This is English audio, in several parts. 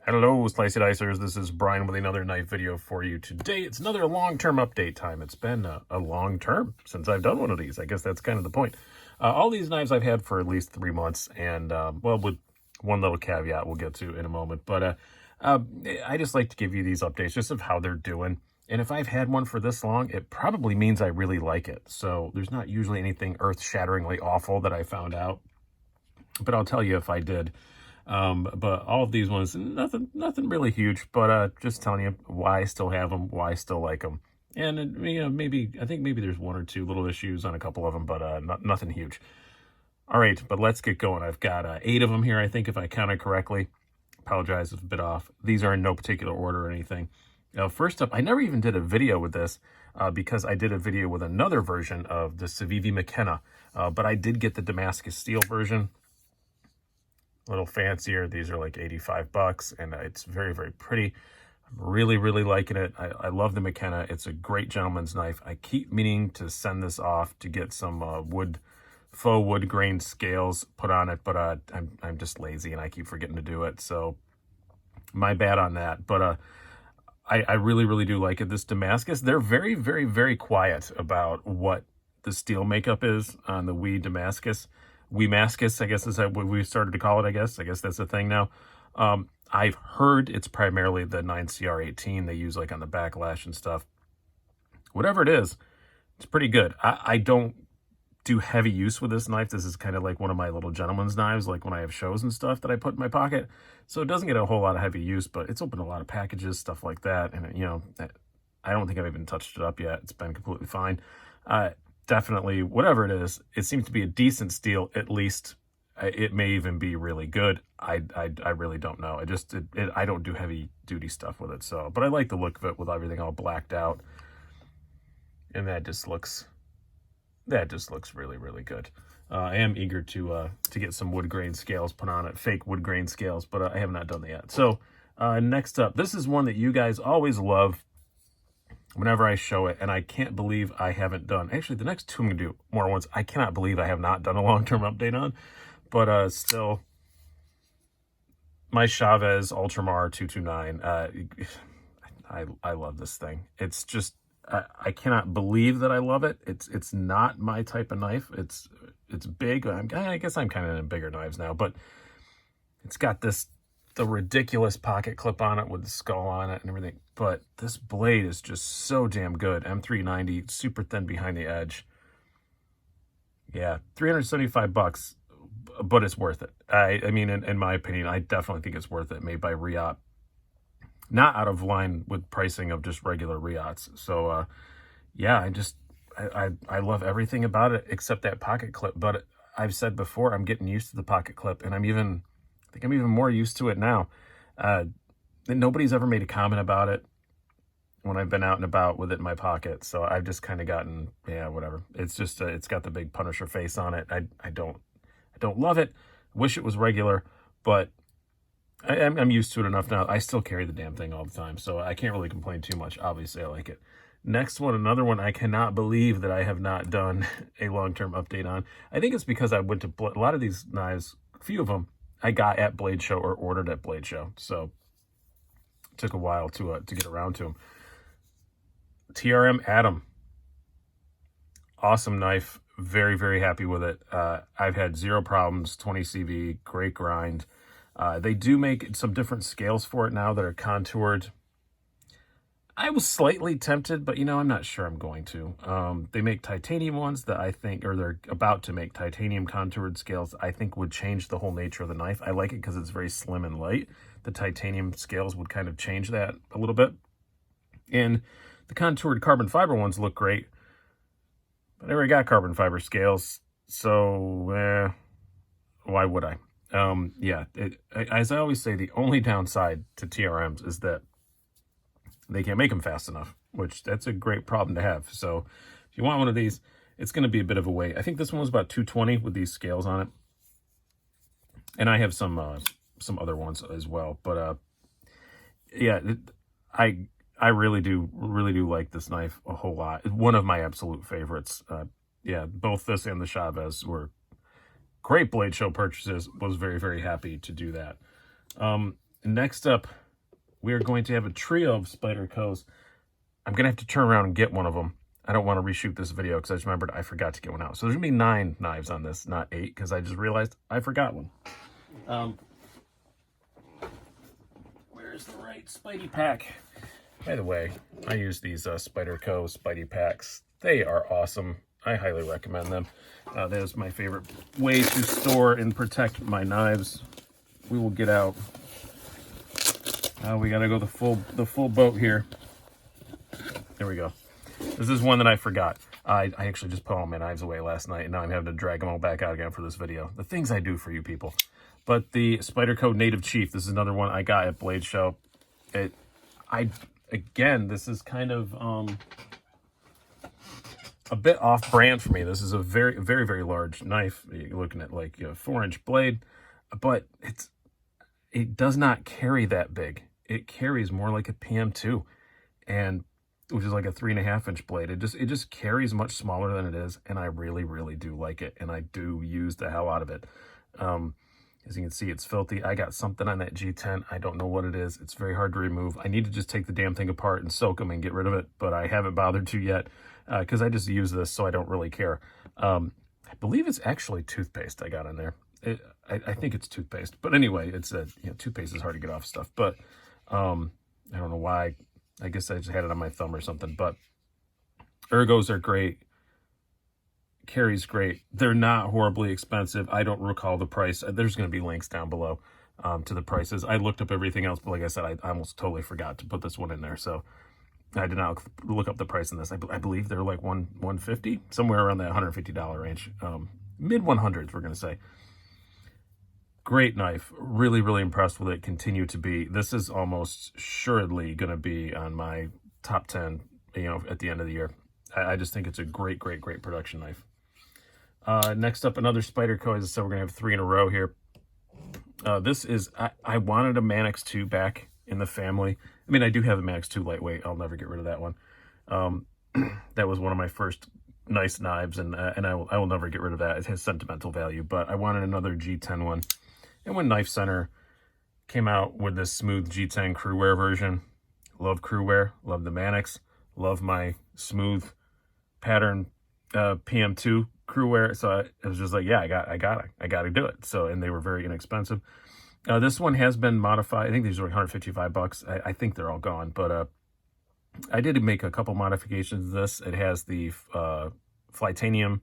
Hello, Slicey Dicers. This is Brian with another knife video for you today. It's another long-term update time. It's been a long term since I've done one of these. I guess that's kind of the point. All these knives I've had for at least 3 months, and well, with one little caveat we'll get to in a moment. But I just like to give you these updates just of how they're doing. And if I've had one for this long, it probably means I really like it. So there's not usually anything earth-shatteringly awful that I found out. But I'll tell you if I did. But all of these ones, nothing really huge, but just telling you why I still have them, why I still like them. And, I think maybe there's 1 or 2 little issues on a couple of them, but nothing huge. All right, but let's get going. I've got 8 of them here, I think, if I counted correctly. Apologize if it's a bit off. These are in no particular order or anything. First up, I never even did a video with this because I did a video with another version of the Civivi McKenna, but I did get the Damascus steel version. A little fancier. These are like 85 bucks, and it's very, very pretty. I'm really, really liking it. I love the McKenna. It's a great gentleman's knife. I keep meaning to send this off to get some faux wood grain scales put on it, but I'm just lazy and I keep forgetting to do it. So my bad on that. But I really, really do like it. This Damascus, they're very, very, very quiet about what the steel makeup is on the Damascus. Damascus, I guess is what we started to call it, I guess. That's the thing now. I've heard it's primarily the 9CR18 they use like on the backlash and stuff. Whatever it is, it's pretty good. I don't do heavy use with this knife. This is kind of like one of my little gentleman's knives, like when I have shows and stuff that I put in my pocket. So it doesn't get a whole lot of heavy use, but it's opened a lot of packages, stuff like that. And, I don't think I've even touched it up yet. It's been completely fine. Definitely, whatever it is, it seems to be a decent steel. At least it may even be really good. I really don't know. I don't do heavy duty stuff with it. So, but I like the look of it with everything all blacked out, and that just looks really, really good. I am eager to get some wood grain scales put on it, fake wood grain scales, but I have not done that yet. So next up, this is one that you guys always love whenever I show it, and I can't believe I haven't done. Actually, the next 2 I'm going to do more ones. I cannot believe I have not done a long-term update on, but still, my Chaves Ultramar 229. I love this thing. It's just, I cannot believe that I love it. It's not my type of knife. It's big. I guess I'm kind of into bigger knives now, but it's got the ridiculous pocket clip on it with the skull on it and everything. But this blade is just so damn good. M390, super thin behind the edge. Yeah, 375 bucks, but it's worth it. I mean, in my opinion, I definitely think it's worth it. Made by Riot. Not out of line with pricing of just regular Riots. So, yeah, I love everything about it except that pocket clip. But I've said before, I'm getting used to the pocket clip, and I think I'm even more used to it now. Nobody's ever made a comment about it when I've been out and about with it in my pocket. So I've just kind of gotten, yeah, whatever. It's just, it's got the big Punisher face on it. I don't love it. Wish it was regular, but I'm used to it enough now. I still carry the damn thing all the time, so I can't really complain too much. Obviously, I like it. Next one, another one I cannot believe that I have not done a long-term update on. I think it's because I went to a lot of these knives, a few of them, I got at Blade Show or ordered at Blade Show. So it took a while to get around to them. TRM Atom. Awesome knife. Very, very happy with it. I've had 0 problems. 20 CV. Great grind. They do make some different scales for it now that are contoured. I was slightly tempted, but, I'm not sure I'm going to. They make titanium ones that I think, or they're about to make titanium contoured scales, I think would change the whole nature of the knife. I like it because it's very slim and light. The titanium scales would kind of change that a little bit. And the contoured carbon fiber ones look great. But I already got carbon fiber scales, so why would I? Yeah, as I always say, the only downside to TRMs is that they can't make them fast enough, which that's a great problem to have. So if you want one of these, it's going to be a bit of a wait. I think this one was about $220 with these scales on it. And I have some other ones as well. But yeah, I really do like this knife a whole lot. One of my absolute favorites. Yeah, both this and the Chaves were great Blade Show purchases. Was very, very happy to do that. next up, we are going to have a trio of Spydercos. I'm going to have to turn around and get one of them. I don't want to reshoot this video because I just remembered I forgot to get one out. So there's going to be 9 knives on this, not 8, because I just realized I forgot one. Where's the right Spidey pack? By the way, I use these Spyderco Spidey packs. They are awesome. I highly recommend them. That is my favorite way to store and protect my knives. We will get out. We gotta go the full boat here. There we go. This is one that I forgot. I actually just put all my knives away last night, and now I'm having to drag them all back out again for this video. The things I do for you people. But the Spyderco Native Chief, this is another one I got at Blade Show. Again, this is kind of a bit off-brand for me. This is a very, very, very large knife. You're looking at like a 4-inch blade, but it does not carry that big. It carries more like a PM2, and which is like a 3.5-inch blade. It just carries much smaller than it is, and I really, really do like it, and I do use the hell out of it. As you can see, it's filthy. I got something on that G10. I don't know what it is. It's very hard to remove. I need to just take the damn thing apart and soak them and get rid of it, but I haven't bothered to yet because I just use this, so I don't really care. I believe it's actually toothpaste I got in there. I think it's toothpaste, but anyway, it's toothpaste is hard to get off stuff. But I don't know why. I guess I just had it on my thumb or something. But ergos are great. Carries great. They're not horribly expensive. I don't recall the price. There's going to be links down below to the prices. I looked up everything else, but like I said, I almost totally forgot to put this one in there. So I did not look up the price in this. I believe they're like $150, somewhere around that $150 range. Mid 100s, we're going to say. Great knife. Really, really impressed with it. Continue to be. This is almost assuredly going to be on my top 10, at the end of the year. I just think it's a great, great, great production knife. Next up, another Spyderco. As I said, we're going to have 3 in a row here. This is, I wanted a Mannix 2 back in the family. I mean, I do have a Mannix 2 lightweight. I'll never get rid of that one. That was one of my first nice knives, and I will never get rid of that. It has sentimental value, but I wanted another G10 one. And when Knife Center came out with this smooth G10 crew wear version, love crew wear, love the Mannix, love my smooth pattern PM2 crew wear. So it was just like, yeah, I got to do it. So, and they were very inexpensive. This one has been modified. I think these are like $155. I think they're all gone, but I did make a couple modifications of this. It has the Flytanium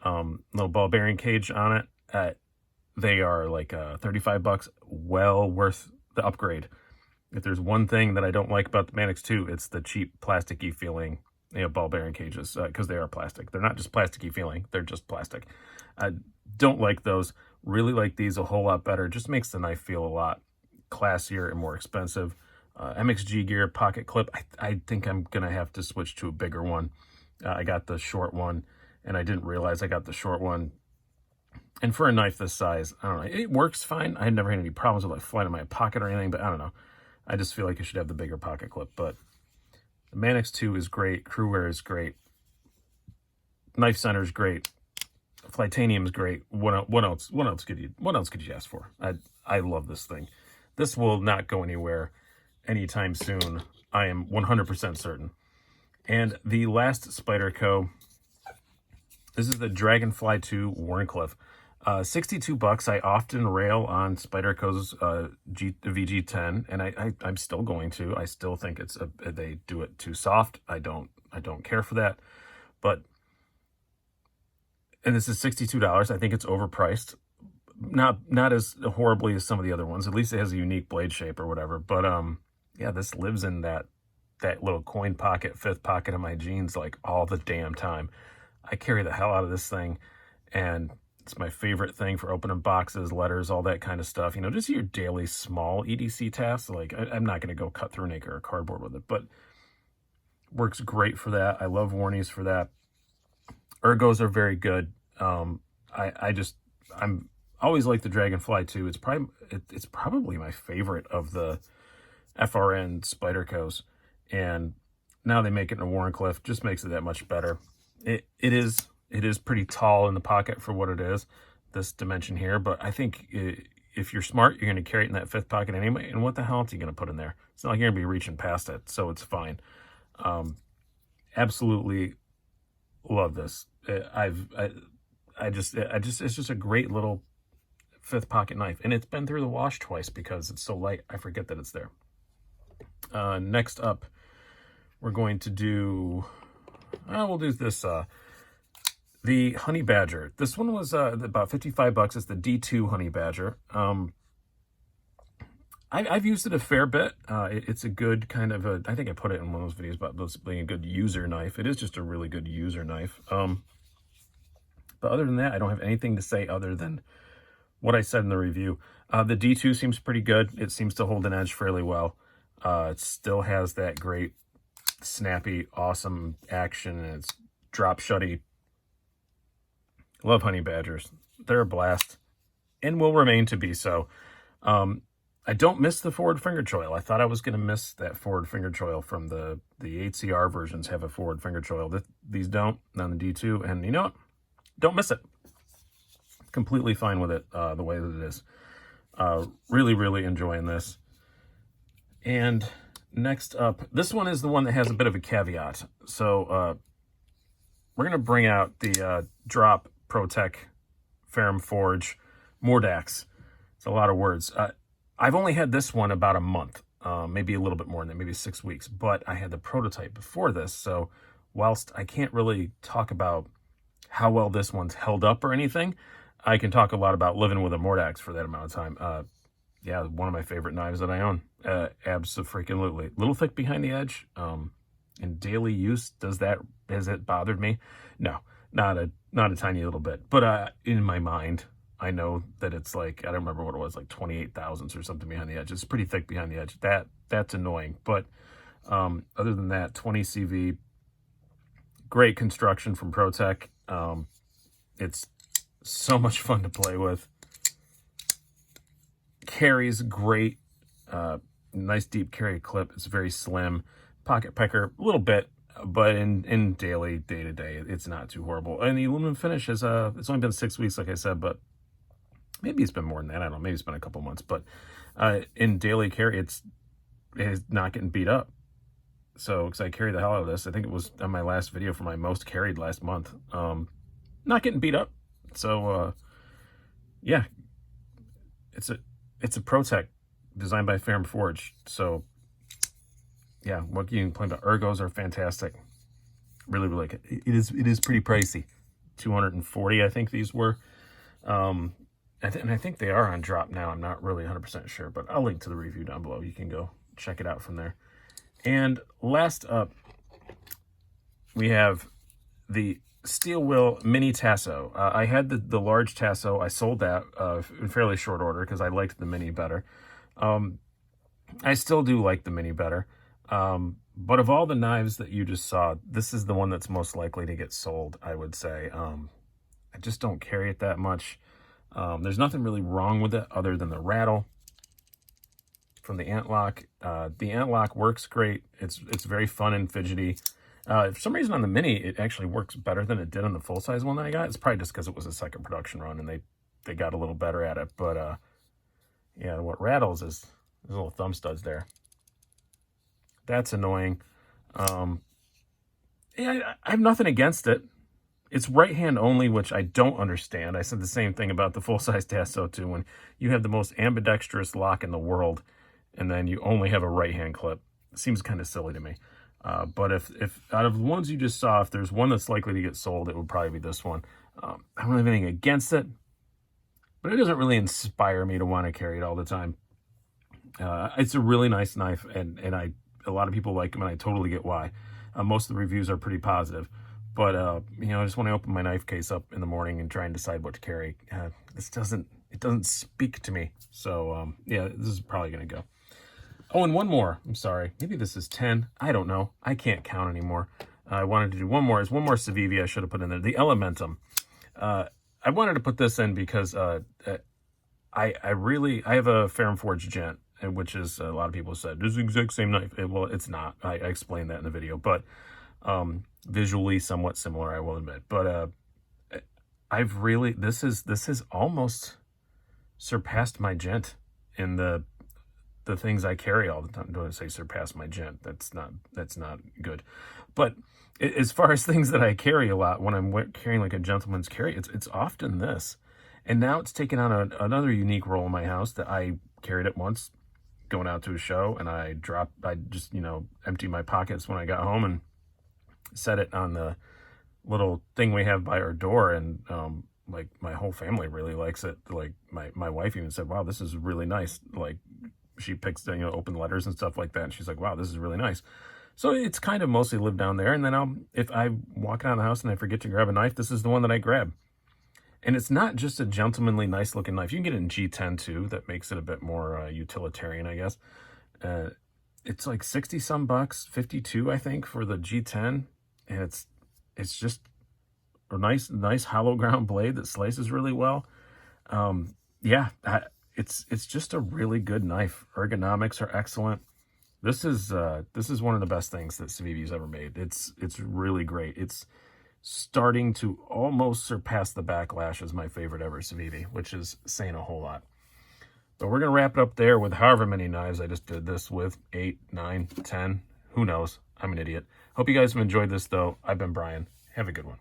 little ball bearing cage on it. They are like $35, well worth the upgrade. If there's one thing that I don't like about the Mannix 2, it's the cheap plasticky feeling ball bearing cages, because they are plastic. They're not just plasticky feeling, they're just plastic. I don't like those. Really like these a whole lot better. Just makes the knife feel a lot classier and more expensive. MXG gear pocket clip. I think I'm gonna have to switch to a bigger one. I got the short one, and I didn't realize I got the short one. And for a knife this size, I don't know, it works fine. I had never had any problems with like flying in my pocket or anything, but I don't know. I just feel like it should have the bigger pocket clip. But the Mannix 2 is great. Crew wear is great. Knife Center is great. Flytanium is great. What else could you ask for? I love this thing. This will not go anywhere anytime soon. I am 100% certain. And the last Spyderco, this is the Dragonfly 2 Wharncliffe. $62. I often rail on Spyderco's VG10, and I'm still going to. I still think they do it too soft. I don't care for that. But, and this is $62. I think it's overpriced. Not as horribly as some of the other ones. At least it has a unique blade shape or whatever. But yeah, this lives in that little coin pocket, 5th pocket of my jeans like all the damn time. I carry the hell out of this thing, and it's my favorite thing for opening boxes, letters, all that kind of stuff. Just your daily small EDC tasks. Like, I'm not going to go cut through an acre of cardboard with it, but works great for that. I love Warnies for that. Ergos are very good. I'm always like the Dragonfly 2. It's probably my favorite of the FRN Spydercos, and now they make it in a Wharncliffe. Just makes it that much better. It is pretty tall in the pocket for what it is, this dimension here, but I think if you're smart, you're going to carry it in that fifth pocket anyway. And what the hell else are you going to put in there? It's not like you're going to be reaching past it, so it's fine. Absolutely love this. It's just a great little fifth pocket knife, and it's been through the wash twice because it's so light. I forget that it's there. Next up, we're going to do. We'll do this. The Honey Badger. This one was about $55. It's the D2 Honey Badger. I've used it a fair bit. It's a good kind of a, I think I put it in one of those videos about this being a good user knife. It is just a really good user knife. But other than that, I don't have anything to say other than what I said in the review. The D2 seems pretty good. It seems to hold an edge fairly well. It still has that great, snappy, awesome action, and it's drop shutty. Love Honey Badgers. They're a blast and will remain to be so. I don't miss the forward finger choil. I thought I was going to miss that forward finger choil from the 8CR versions have a forward finger choil. These don't, on the D2. And you know what? Don't miss it. Completely fine with it the way that it is. Really, really enjoying this. And next up, this one is the one that has a bit of a caveat. So we're going to bring out the drop Protech Ferrum Forge Mordax. It's a lot of words. I've only had this one about a month, maybe a little bit more than that, maybe 6 weeks, but I had the prototype before this. So whilst I can't really talk about how well this one's held up or anything, I can talk a lot about living with a Mordax for that amount of time. Yeah, one of my favorite knives that I own. Abso-freaking-lutely. Little thick behind the edge. In daily use, has it bothered me? No, not a tiny little bit. But in my mind, I know that it's like, I don't remember what it was, like 28 thousandths or something behind the edge. It's pretty thick behind the edge. That's annoying. But other than that, 20 CV, great construction from Protech. It's so much fun to play with. Carries great, nice deep carry clip. It's very slim. Pocket pecker, a little bit, but in daily, day-to-day, it's not too horrible. And the aluminum finish is, it's only been 6 weeks, like I said, but maybe it's been more than that. I don't know. Maybe it's been a couple months, but in daily carry, it's not getting beat up. So, because I carry the hell out of this, I think it was on my last video for my most carried last month. Not getting beat up. So, yeah, it's a Protech designed by Ferrum Forge. So, yeah, what you can play about, ergos are fantastic. Really, really, it is pretty pricey. 240, I think these were. And I think they are on drop now. I'm not really 100% sure, but I'll link to the review down below. You can go check it out from there. And last up, we have the Steel Will Mini Tasso. I had the large Tasso. I sold that in fairly short order because I liked the Mini better. I still do like the Mini better. But of all the knives that you just saw, this is the one that's most likely to get sold, I would say. I just don't carry it that much. There's nothing really wrong with it other than the rattle from the Antlock. The Antlock works great. It's very fun and fidgety. For some reason on the Mini, it actually works better than it did on the full-size one that I got. It's probably just because it was a second production run and they got a little better at it. But, yeah, what rattles is little thumb studs there. That's annoying. Yeah, I have nothing against it. It's right hand only, which I don't understand. I said the same thing about the full-size Tasso too. When you have the most ambidextrous lock in the world, and then you only have a right hand clip, it seems kind of silly to me. But if out of the ones you just saw, if there's one that's likely to get sold, it would probably be this one. I don't have anything against it, but it doesn't really inspire me to want to carry it all the time. It's a really nice knife, and a lot of people like them, and I totally get why. Most of the reviews are pretty positive. But, you know, I just want to open my knife case up in the morning and try and decide what to carry. It doesn't speak to me. So, yeah, this is probably going to go. Oh, and one more. I'm sorry. Maybe this is 10. I don't know. I can't count anymore. I wanted to do one more. There's one more Civivi I should have put in there. The Elementum. I wanted to put this in because I have a Ferrum Forge Gent, which is, a lot of people said, this is the exact same knife. Well, it's not. I explained that in the video. But visually somewhat similar, I will admit. But this is almost surpassed my gent in the things I carry all the time. Don't say surpass my gent. That's not good. But as far as things that I carry a lot, when I'm carrying like a gentleman's carry, it's often this. And now it's taken on another unique role in my house that I carried it once going out to a show, and I just, empty my pockets when I got home and set it on the little thing we have by our door. And like my whole family really likes it. Like my wife even said, wow, this is really nice. Like she picks, open letters and stuff like that. And she's like, wow, this is really nice. So it's kind of mostly lived down there. And then if I'm walking out of the house and I forget to grab a knife, this is the one that I grab. And it's not just a gentlemanly, nice looking knife. You can get it in G10 too. That makes it a bit more utilitarian, I guess. It's like 60 some bucks, 52, I think, for the G10. And it's just a nice hollow ground blade that slices really well. Yeah, it's just a really good knife. Ergonomics are excellent. This is one of the best things that Civivi's ever made. It's really great. It's starting to almost surpass the Backlash as my favorite ever Civivi, which is saying a whole lot. But we're going to wrap it up there with however many knives I just did this with. 8, 9, 10. Who knows? I'm an idiot. Hope you guys have enjoyed this, though. I've been Brian. Have a good one.